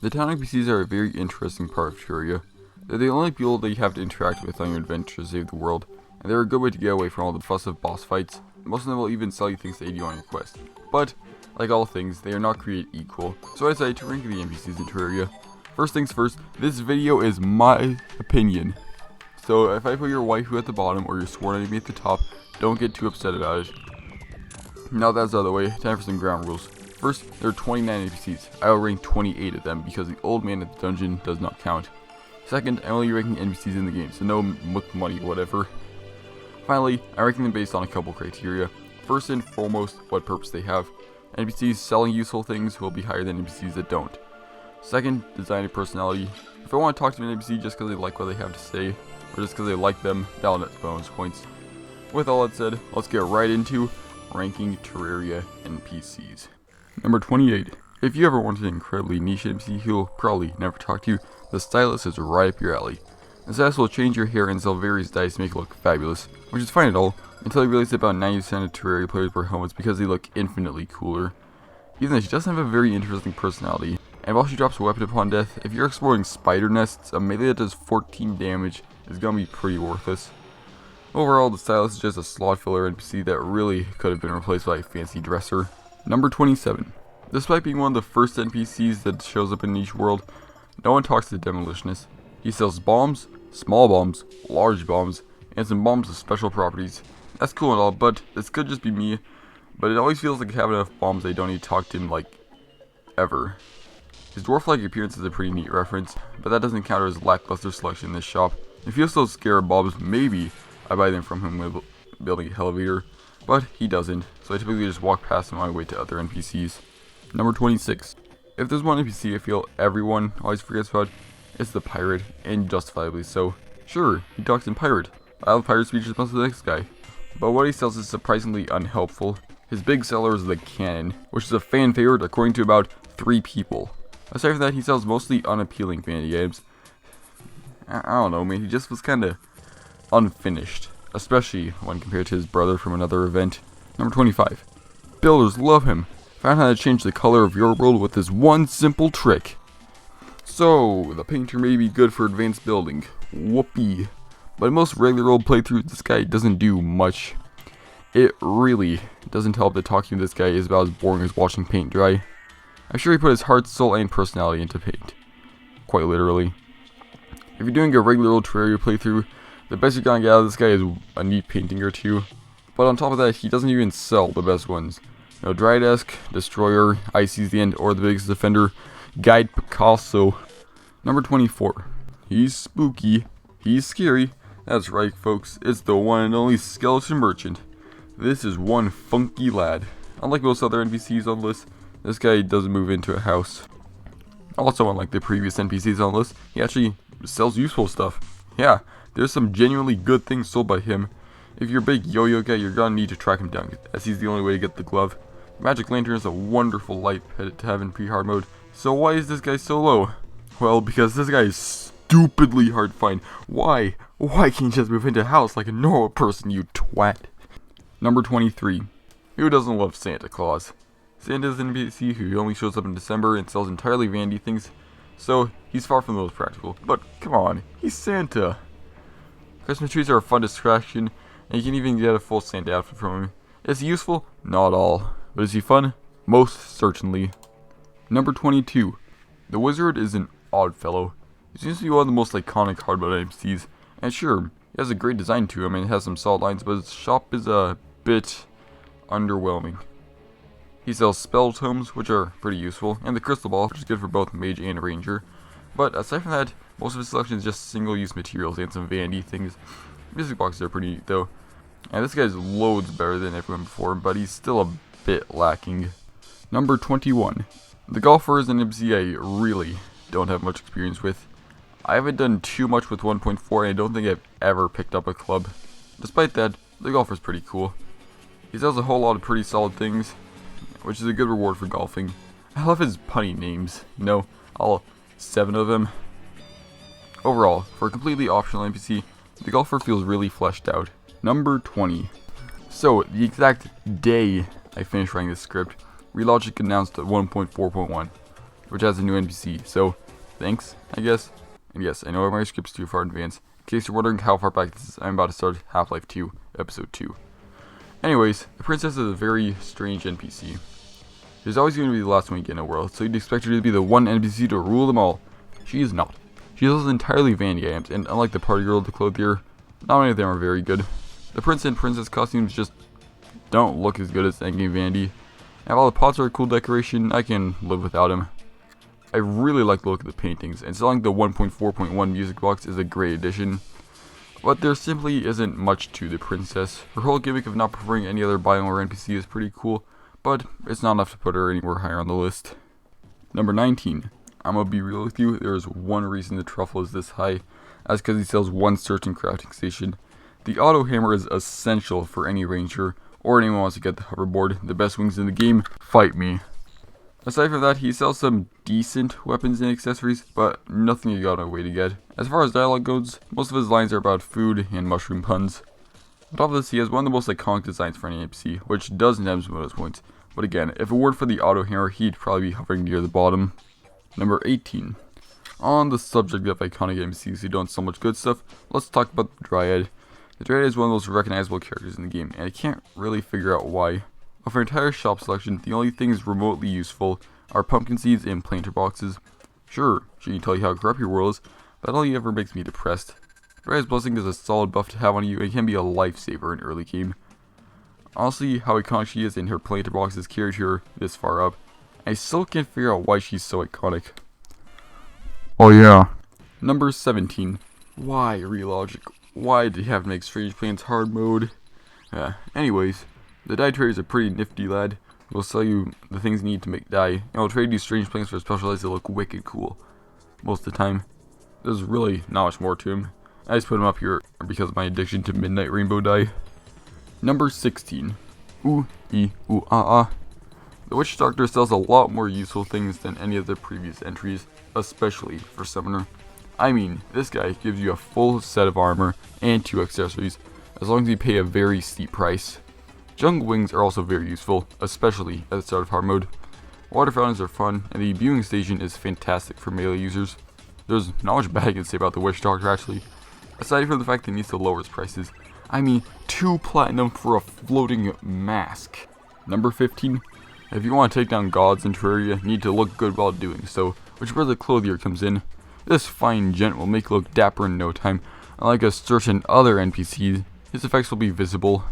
The town NPCs are a very interesting part of Terraria. They're the only people that you have to interact with on your adventure to save the world, and they're a good way to get away from all the fuss of boss fights. Most of them will even sell you things to aid you on your quest. But, like all things, they are not created equal, so I decided to rank the NPCs in Terraria. First things first, this video is my opinion. So if I put your waifu at the bottom or your sworn enemy at the top, don't get too upset about it. Now that's out of the way, time for some ground rules. First, there are 29 NPCs. I will rank 28 of them because the old man at the dungeon does not count. Second, I'm only ranking NPCs in the game, so no mook money, whatever. Finally, I'm ranking them based on a couple criteria. First and foremost, what purpose they have. NPCs selling useful things will be higher than NPCs that don't. Second, design and personality. If I want to talk to an NPC just because they like what they have to say, or just because they like them, that'll net bonus points. With all that said, let's get right into ranking Terraria NPCs. Number 28. If you ever wanted an incredibly niche NPC who will probably never talk to you, the stylist is right up your alley. The stylist will change your hair and sell various dyes to make it look fabulous, which is fine at all, until I realized that about 90% of Terraria players wear helmets because they look infinitely cooler. Even though she doesn't have a very interesting personality, and while she drops a weapon upon death, if you're exploring spider nests, a melee that does 14 damage is gonna be pretty worthless. Overall, the stylist is just a slot filler NPC that really could have been replaced by a fancy dresser. Number 27. Despite being one of the first NPCs that shows up in niche world, no one talks to the Demolitionist. He sells bombs, small bombs, large bombs, and some bombs with special properties. That's cool and all, but this could just be me, but it always feels like I have enough bombs they don't need to talk to him, like, ever. His dwarf-like appearance is a pretty neat reference, but that doesn't counter his lackluster selection in this shop. If you're still scared of bombs, maybe I buy them from him when building an elevator, but he doesn't, so I typically just walk past him on my way to other NPCs. Number 26. If there's one NPC I feel everyone always forgets about, it's the pirate, and justifiably so. Sure, he talks in pirate. I have pirate speech response to the next guy. But what he sells is surprisingly unhelpful. His big seller is the cannon, which is a fan favorite according to about 3 people. Aside from that, he sells mostly unappealing vanity items. I don't know, man, he just was kinda unfinished, especially when compared to his brother from another event. Number 25. Builders love him. Found how to change the color of your world with this one simple trick. So, the painter may be good for advanced building. Whoopee. But in most regular old playthroughs, this guy doesn't do much. It really doesn't help that talking to this guy is about as boring as watching paint dry. I'm sure he put his heart, soul, and personality into paint. Quite literally. If you're doing a regular old Terraria playthrough, the best you're gonna get out of this guy is a neat painting or two. But on top of that, he doesn't even sell the best ones. No Drydesk, Destroyer, Icy's the End, or the biggest defender, Guide Picasso. Number 24. He's spooky. He's scary. That's right, folks. It's the one and only Skeleton Merchant. This is one funky lad. Unlike most other NPCs on the list, this guy doesn't move into a house. Also, unlike the previous NPCs on the list, he actually sells useful stuff. Yeah, there's some genuinely good things sold by him. If you're a big yo-yo guy, you're gonna need to track him down, as he's the only way to get the glove. Magic Lantern is a wonderful light pet to have in pre-hard mode. So why is this guy so low? Well, because this guy is stupidly hard to find. Why? Why can't you just move into a house like a normal person, you twat? Number 23. Who doesn't love Santa Claus? Santa is an NPC who only shows up in December and sells entirely vanity things, so he's far from the most practical. But come on, he's Santa. Christmas trees are a fun distraction, and you can even get a full Santa outfit from him. Is he useful? Not all. But is he fun? Most certainly. Number 22. The Wizard is an odd fellow. He seems to be one of the most iconic hard mode NPCs, and sure, he has a great design to him and has some solid lines, but his shop is a bit underwhelming. He sells spell tomes, which are pretty useful, and the crystal ball, which is good for both mage and ranger. But aside from that, most of his selection is just single-use materials and some vanity things. Music boxes are pretty neat though. And this guy's loads better than everyone before him, but he's still a bit lacking. Number 21. The golfer is an NPC I really don't have much experience with. I haven't done too much with 1.4 and I don't think I've ever picked up a club. Despite that, the golfer's pretty cool. He sells a whole lot of pretty solid things, which is a good reward for golfing. I love his punny names, you know, all 7 of them. Overall, for a completely optional NPC, the golfer feels really fleshed out. Number 20. So, the exact day I finished writing this script, Relogic announced 1.4.1. which has a new NPC, so thanks, I guess. And yes, I know my script's too far in advance. In case you're wondering how far back this is, I'm about to start Half-Life 2, Episode 2. Anyways, the princess is a very strange NPC. She's always going to be the last one you get in a world, so you'd expect her to be the one NPC to rule them all. She is not. She uses entirely Vandy items, and unlike the party girl, the clothier, not many of them are very good. The prince and princess costumes just don't look as good as endgame Vandy. And while the pots are a cool decoration, I can live without him. I really like the look of the paintings, and selling the 1.4.1 music box is a great addition. But there simply isn't much to the princess. Her whole gimmick of not preferring any other biome or NPC is pretty cool, but it's not enough to put her anywhere higher on the list. Number 19. I'm gonna be real with you, there is one reason the truffle is this high. That's because he sells one certain crafting station. The auto hammer is essential for any ranger, or anyone who wants to get the hoverboard. The best wings in the game, fight me. Aside from that, he sells some decent weapons and accessories, but nothing you got away to get. As far as dialogue goes, most of his lines are about food and mushroom puns. On top of this, he has one of the most iconic designs for any NPC, which doesn't have some bonus points. But again, if it weren't for the auto hammer, he'd probably be hovering near the bottom. Number 18. On the subject of iconic NPCs who don't sell much good stuff, let's talk about the Dryad. The Dryad is one of the most recognizable characters in the game, and I can't really figure out why. Of her entire shop selection, the only things remotely useful are pumpkin seeds and planter boxes. Sure, she can tell you how corrupt your world is, but that only ever makes me depressed. Dryad's Blessing is a solid buff to have on you and can be a lifesaver in early game. Honestly, how iconic she is and her planter boxes carried her this far up. I still can't figure out why she's so iconic. Oh yeah. Number 17. Why Relogic? Why did you have to make Strange Plants hard mode? Anyways, the dye trader is a pretty nifty lad. He'll sell you the things you need to make dye, and he'll trade you strange plants for specialized that look wicked cool. Most of the time. There's really not much more to him. I just put him up here because of my addiction to midnight rainbow dye. Number 16. Ooh, ee, ooh, ah, ah. The Witch Doctor sells a lot more useful things than any of the previous entries, especially for Summoner. I mean, this guy gives you a full set of armor and 2 accessories, as long as you pay a very steep price. Jungle Wings are also very useful, especially at the start of hard mode. Water fountains are fun, and the viewing station is fantastic for melee users. There's not much bad I can say about the Witch Doctor actually, aside from the fact that he needs to lower his prices. I mean, 2 platinum for a floating mask. Number 15. If you want to take down gods in Terraria, you need to look good while doing so, which is where the clothier comes in. This fine gent will make you look dapper in no time. Unlike a certain other NPC, his effects will be visible.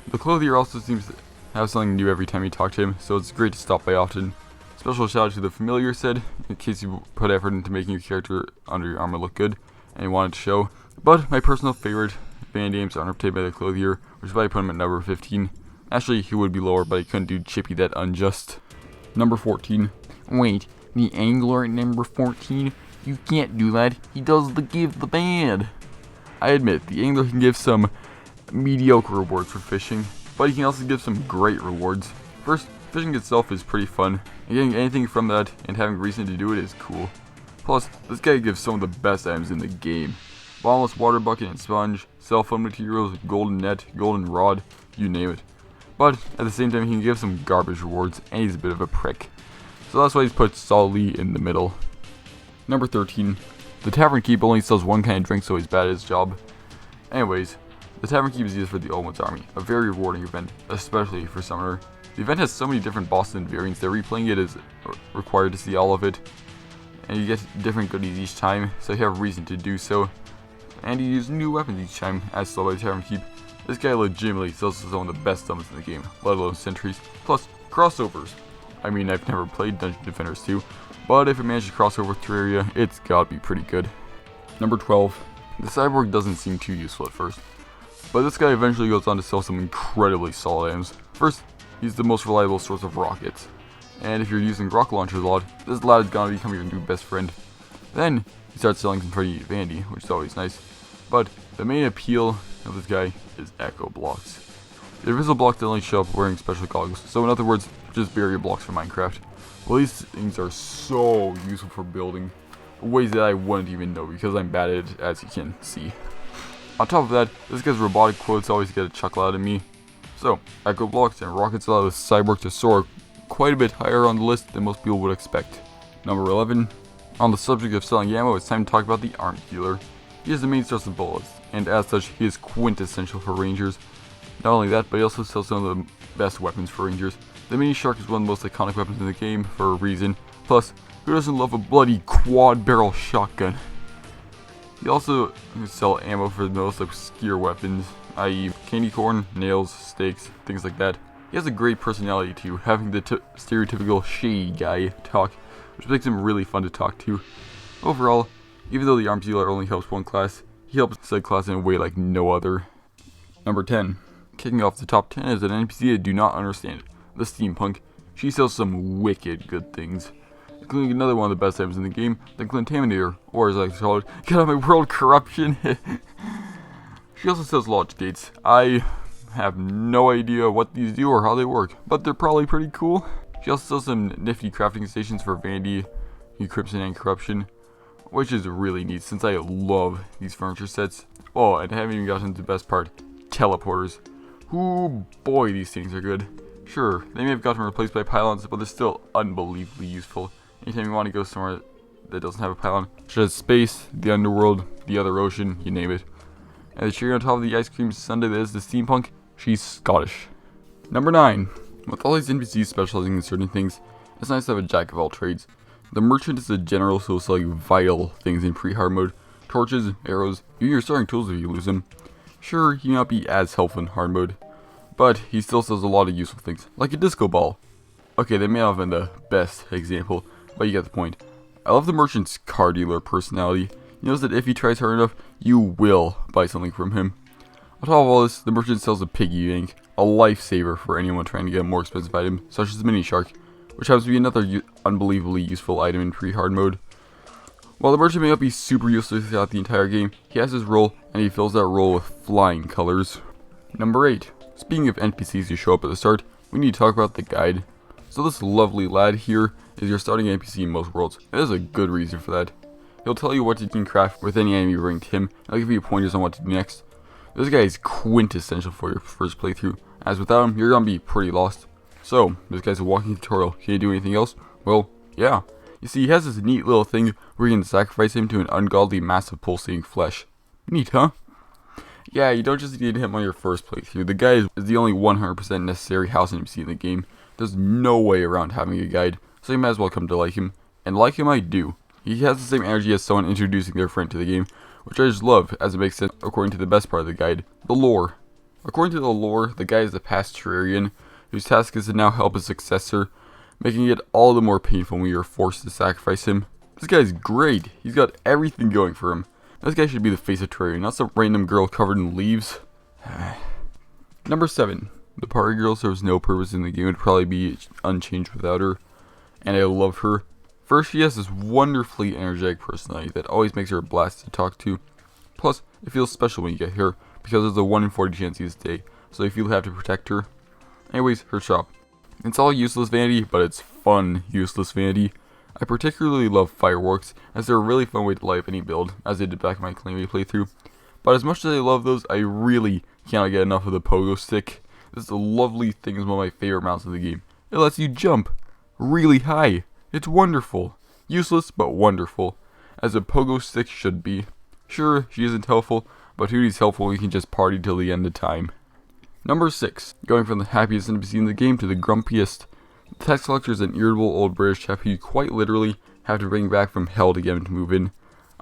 The clothier also seems to have something new every time you talk to him, so it's great to stop by often. Special shout out to the familiar said, in case you put effort into making your character under your armor look good, and you want it to show. But my personal favorite, Band Aims are underpaid by the clothier, which is why I put him at number 15. Actually, he would be lower, but I couldn't do Chippy that unjust. Number 14. Wait, the angler at number 14? You can't do that. He does the give the bad. I admit, the angler can give some mediocre rewards for fishing, but he can also give some great rewards. First, fishing itself is pretty fun, and getting anything from that and having reason to do it is cool. Plus, this guy gives some of the best items in the game. Bottomless water bucket and sponge, cell phone materials, golden net, golden rod, you name it. But at the same time, he can give some garbage rewards, and he's a bit of a prick. So that's why he's put solidly in the middle. Number 13. The Tavern Keep only sells one kind of drink, so he's bad at his job. Anyways, the Tavern Keep is used for the Old One's Army, a very rewarding event, especially for Summoner. The event has so many different bosses and variants that replaying it is required to see all of it, and you get different goodies each time, so you have reason to do so. And you use new weapons each time, as sold by the Tavern Keep. This guy legitimately sells some of the best summons in the game, let alone sentries, plus crossovers. I mean, I've never played Dungeon Defenders 2, but if it manages to cross over with Terraria, it's gotta be pretty good. Number 12. The Cyborg doesn't seem too useful at first, but this guy eventually goes on to sell some incredibly solid items. First, he's the most reliable source of rockets, and if you're using rocket launchers a lot, this lad is gonna become your new best friend. Then, he starts selling some pretty Vandy, which is always nice, but the main appeal of this guy is echo blocks. The invisible blocks only show up wearing special goggles, so in other words, just barrier blocks from Minecraft. Well, these things are so useful for building, ways that I wouldn't even know because I'm bad at it, as you can see. On top of that, this guy's robotic quotes always get a chuckle out of me. So, echo blocks and rockets allow the Cyborg to soar quite a bit higher on the list than most people would expect. Number 11. On the subject of selling ammo, it's time to talk about the arms dealer. He is the main source of bullets, and as such, he is quintessential for rangers. Not only that, but he also sells some of the best weapons for rangers. The mini shark is one of the most iconic weapons in the game for a reason. Plus, who doesn't love a bloody quad barrel shotgun? He also sell ammo for the most obscure weapons, i.e. candy corn, nails, stakes, things like that. He has a great personality too, having the stereotypical shady guy talk, which makes him really fun to talk to. Overall, even though the arms dealer only helps one class, he helps said class in a way like no other. Number 10. Kicking off the top 10 is an NPC I do not understand, the Steampunk. She sells some wicked good things, including another one of the best items in the game, the Contaminator, or as I like to call it, get out of my world, corruption. She also sells launch gates. I have no idea what these do or how they work, but they're probably pretty cool. She also sells some nifty crafting stations for Vandy, Crimson, and Corruption, which is really neat since I love these furniture sets. Oh, and I haven't even gotten to the best part, teleporters. Ooh boy, these things are good. Sure, they may have gotten replaced by pylons, but they're still unbelievably useful. Anytime you want to go somewhere that doesn't have a pylon, such as space, the underworld, the other ocean, you name it. And the cherry on top of the ice cream sundae that is the Steampunk, she's Scottish. Number 9. With all these NPCs specializing in certain things, it's nice to have a jack of all trades. The merchant is a general, so will sell you vital things in pre-hard mode. Torches, arrows, even your starting tools if you lose them. Sure, he may not be as helpful in hard mode, but he still sells a lot of useful things, like a disco ball. Okay, that may not have been the best example, but you get the point. I love the merchant's car dealer personality. He knows that if he tries hard enough, you will buy something from him. On top of all this, the merchant sells a piggy bank, a lifesaver for anyone trying to get a more expensive item, such as the mini shark, which happens to be another unbelievably useful item in pre-hard mode. While the merchant may not be super useless throughout the entire game, he has his role, and he fills that role with flying colors. Number 8. Speaking of NPCs who show up at the start, we need to talk about the guide. So this lovely lad here is your starting NPC in most worlds, and there's a good reason for that. He'll tell you what you can craft with any enemy you bring to him, and he'll give you pointers on what to do next. This guy is quintessential for your first playthrough, as without him, you're gonna be pretty lost. So, this guy's a walking tutorial. Can you do anything else? Well, yeah. You see, he has this neat little thing where you can sacrifice him to an ungodly mass of pulsating flesh. Neat, huh? Yeah, you don't just need him on your first playthrough. The guy is the only 100% necessary house NPC in the game. There's no way around having a guide, so you might as well come to like him. And like him I do. He has the same energy as someone introducing their friend to the game, which I just love, as it makes sense according to the best part of the guide, the lore. According to the lore, the guy is the past Terrarian, whose task is to now help his successor, making it all the more painful when you're forced to sacrifice him. This guy's great. He's got everything going for him. This guy should be the face of Terraria, not some random girl covered in leaves. Number 7. The party girl serves no purpose in the game. It would probably be unchanged without her. And I love her. First, she has this wonderfully energetic personality that always makes her a blast to talk to. Plus, it feels special when you get her, because there's a 1 in 40 chance you stay, so you feel you have to protect her. Anyways, her shop. It's all useless vanity, but it's fun useless vanity. I particularly love fireworks, as they're a really fun way to light up any build, as I did back in my Calamity playthrough. But as much as I love those, I really cannot get enough of the pogo stick. This is a lovely thing, is one of my favorite mounts in the game. It lets you jump really high. It's wonderful. Useless, but wonderful. As a pogo stick should be. Sure, she isn't helpful, but who needs helpful when you can just party till the end of time? Number 6. Going from the happiest NPC in the game to the grumpiest. The tax collector is an irritable old British chap who you quite literally have to bring back from hell to get him to move in.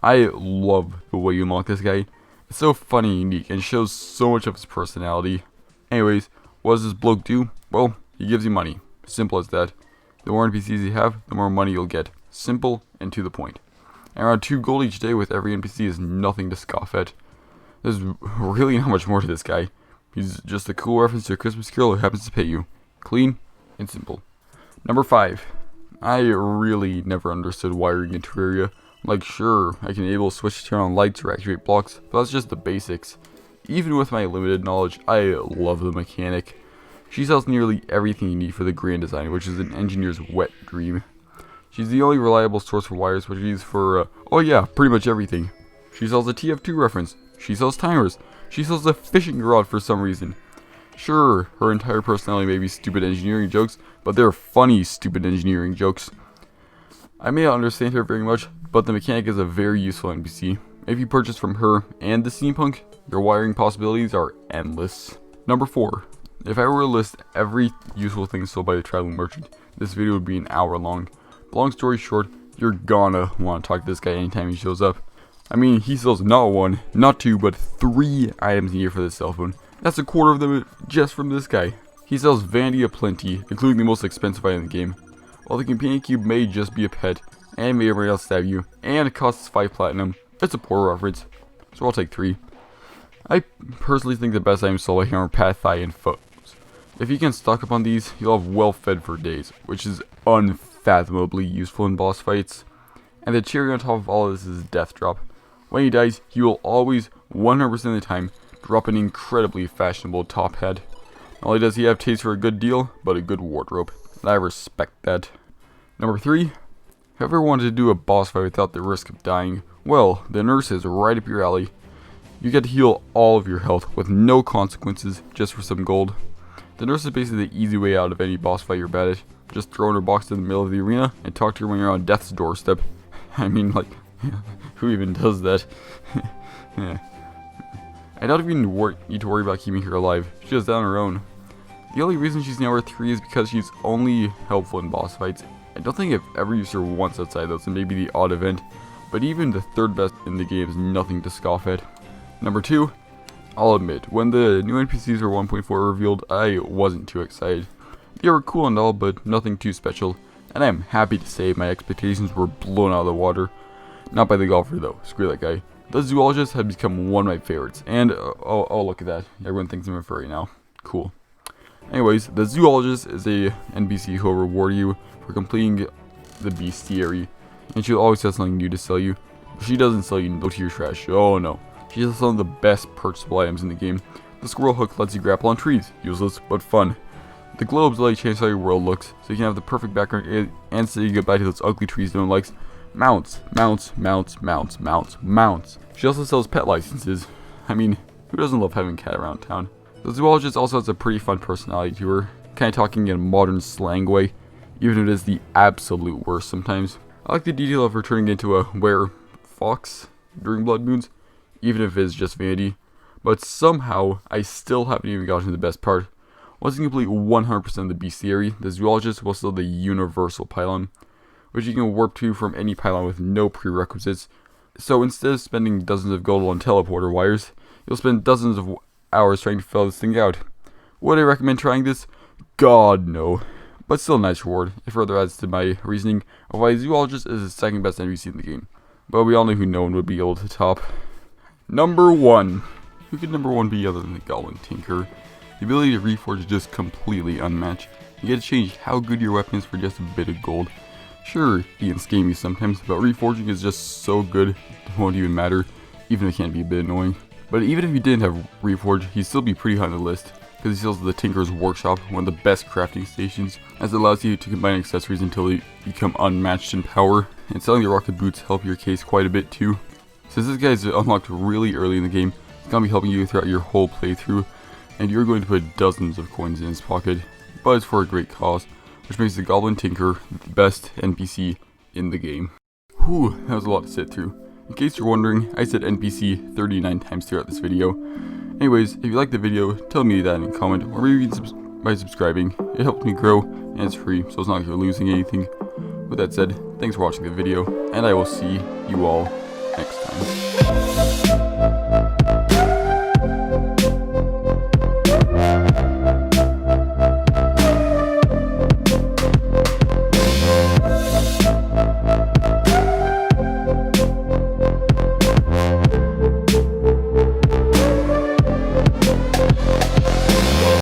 I love the way you unlock this guy. It's so funny and unique, and shows so much of his personality. Anyways, what does this bloke do? Well, he gives you money. Simple as that. The more NPCs you have, the more money you'll get. Simple and to the point. And around 2 gold each day with every NPC is nothing to scoff at. There's really not much more to this guy. He's just a cool reference to a Christmas Carol who happens to pay you. Clean and simple. Number 5. I really never understood wiring in Terraria. Like, sure, I can enable a switch to turn on lights or activate blocks, but that's just the basics. Even with my limited knowledge, I love the mechanic. She sells nearly everything you need for the grand design, which is an engineer's wet dream. She's the only reliable source for wires, which she uses for, oh yeah, pretty much everything. She sells a TF2 reference. She sells timers. She sells a fishing rod for some reason. Sure, her entire personality may be stupid engineering jokes, but they're funny stupid engineering jokes. I may not understand her very much, but the mechanic is a very useful NPC. If you purchase from her and the steampunk, your wiring possibilities are endless. Number 4. If I were to list every useful thing sold by the traveling merchant, this video would be an hour long. But long story short, you're gonna want to talk to this guy anytime he shows up. I mean, he sells not 1, not 2, but 3 items a year for this cell phone. That's a quarter of them just from this guy. He sells vanity aplenty, including the most expensive item in the game. While the companion cube may just be a pet, and may or may not stab you, and it costs 5 platinum, it's a poor reference, so I'll take 3. I personally think the best items sold by him are pad thigh and foes. If you can stock up on these, you'll have well fed for days, which is unfathomably useful in boss fights. And the cherry on top of all of this is death drop. When he dies, he will always, 100% of the time, drop an incredibly fashionable top hat. Not only does he have taste for a good deal, but a good wardrobe. And I respect that. Number 3. Have you ever wanted to do a boss fight without the risk of dying? Well, the nurse is right up your alley. You get to heal all of your health with no consequences, just for some gold. The nurse is basically the easy way out of any boss fight you're bad at. Just throw in her box in the middle of the arena and talk to her when you're on death's doorstep. I mean, like, who even does that? Yeah. I don't even need to worry about keeping her alive. She does that on her own. The only reason she's number 3 is because she's only helpful in boss fights. I don't think I've ever used her once outside those, and maybe the odd event. But even the 3rd best in the game is nothing to scoff at. Number 2. I'll admit, when the new NPCs were 1.4 revealed, I wasn't too excited. They were cool and all, but nothing too special. And I am happy to say my expectations were blown out of the water. Not by the golfer though, screw that guy. The zoologist had become one of my favorites, and oh look at that, everyone thinks I'm a furry now. Cool. Anyways, the zoologist is a NPC who will reward you for completing the bestiary, and she'll always have something new to sell you. She doesn't sell you no tier trash, oh no. She has some of the best purchasable items in the game. The squirrel hook lets you grapple on trees, useless but fun. The globes let you change how your world looks, so you can have the perfect background and say goodbye to those ugly trees no one likes. Mounts, mounts, mounts, mounts, mounts, mounts. She also sells pet licenses. I mean, who doesn't love having a cat around town? The zoologist also has a pretty fun personality to her, kind of talking in a modern slang way, even if it is the absolute worst sometimes. I like the detail of her turning into a were-fox during blood moons, even if it is just vanity. But somehow, I still haven't even gotten to the best part. Once you complete 100% of the bestiary, the zoologist will sell the universal pylon, which you can warp to from any pylon with no prerequisites. So instead of spending dozens of gold on teleporter wires, you'll spend dozens of hours trying to fill this thing out. Would I recommend trying this? God no. But still a nice reward. It further adds to my reasoning of why zoologist is the 2nd best NPC in the game. But we all know who no one would be able to top. Number 1. Who could number 1 be other than the Goblin Tinker? The ability to reforge is just completely unmatched. You get to change how good your weapon is for just a bit of gold. Sure, he can scam you sometimes, but reforging is just so good, it won't even matter, even if it can be a bit annoying. But even if you didn't have reforge, he'd still be pretty high on the list, because he sells the Tinker's Workshop, one of the best crafting stations, as it allows you to combine accessories until they become unmatched in power, and selling the rocket boots help your case quite a bit too. Since this guy is unlocked really early in the game, it's going to be helping you throughout your whole playthrough, and you're going to put dozens of coins in his pocket, but it's for a great cause, which makes the Goblin Tinker the best NPC in the game. Whew, that was a lot to sit through. In case you're wondering, I said NPC 39 times throughout this video. Anyways, if you liked the video, tell me that in a comment, or maybe by subscribing. It helps me grow, and it's free, so it's not like you're losing anything. With that said, thanks for watching the video, and I will see you all next time.